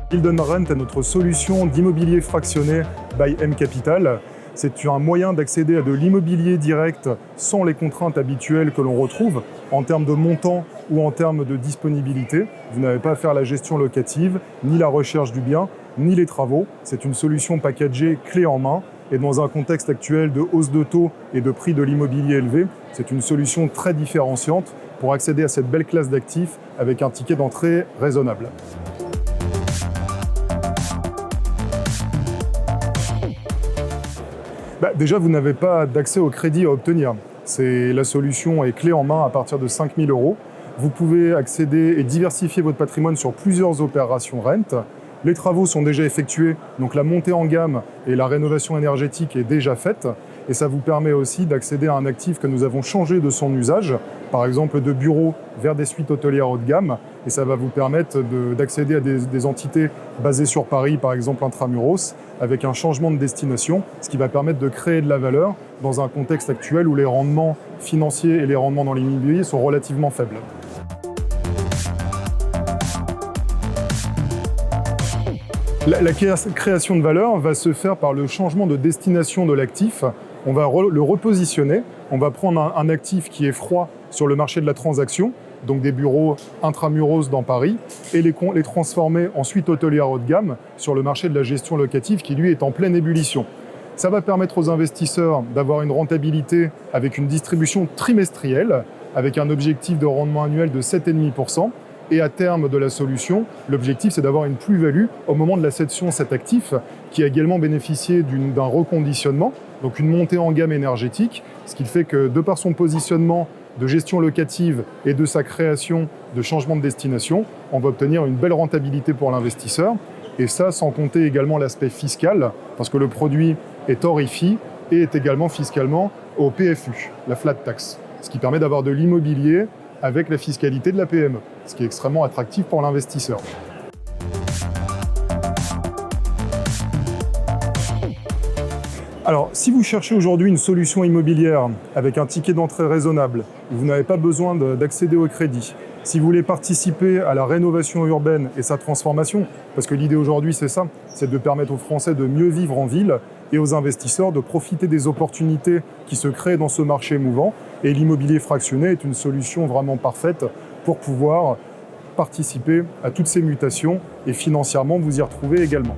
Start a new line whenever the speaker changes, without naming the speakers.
Build and Rent est notre solution d'immobilier fractionné by M Capital. C'est un moyen d'accéder à de l'immobilier direct sans les contraintes habituelles que l'on retrouve en termes de montant ou en termes de disponibilité. Vous n'avez pas à faire la gestion locative, ni la recherche du bien, ni les travaux. C'est une solution packagée clé en main. Et dans un contexte actuel de hausse de taux et de prix de l'immobilier élevé, c'est une solution très différenciante pour accéder à cette belle classe d'actifs avec un ticket d'entrée raisonnable. Déjà, vous n'avez pas d'accès au crédit à obtenir. La solution est clé en main à partir de 5 000 €. Vous pouvez accéder et diversifier votre patrimoine sur plusieurs opérations rent. Les travaux sont déjà effectués, donc la montée en gamme et la rénovation énergétique est déjà faite. Et ça vous permet aussi d'accéder à un actif que nous avons changé de son usage, par exemple de bureaux vers des suites hôtelières haut de gamme. Et ça va vous permettre d'accéder à des entités basées sur Paris, par exemple intramuros, avec un changement de destination, ce qui va permettre de créer de la valeur dans un contexte actuel où les rendements financiers et les rendements dans l'immobilier sont relativement faibles. La création de valeur va se faire par le changement de destination de l'actif. On va le repositionner, on va prendre un actif qui est froid sur le marché de la transaction, donc des bureaux intramuros dans Paris, et les transformer en suite hôtelière haut de gamme sur le marché de la gestion locative qui lui est en pleine ébullition. Ça va permettre aux investisseurs d'avoir une rentabilité avec une distribution trimestrielle, avec un objectif de rendement annuel de 7,5%. Et à terme de la solution, l'objectif c'est d'avoir une plus-value au moment de la cession de cet actif qui a également bénéficié d'un reconditionnement, donc une montée en gamme énergétique, ce qui fait que de par son positionnement de gestion locative et de sa création de changement de destination, on va obtenir une belle rentabilité pour l'investisseur. Et ça sans compter également l'aspect fiscal, parce que le produit est hors IFI et est également fiscalement au PFU, la flat tax, ce qui permet d'avoir de l'immobilier avec la fiscalité de la PME, ce qui est extrêmement attractif pour l'investisseur. Alors, si vous cherchez aujourd'hui une solution immobilière avec un ticket d'entrée raisonnable, où vous n'avez pas besoin d'accéder au crédit, si vous voulez participer à la rénovation urbaine et sa transformation, parce que l'idée aujourd'hui c'est ça, c'est de permettre aux Français de mieux vivre en ville et aux investisseurs de profiter des opportunités qui se créent dans ce marché mouvant. Et l'immobilier fractionné est une solution vraiment parfaite pour pouvoir participer à toutes ces mutations et financièrement vous y retrouver également.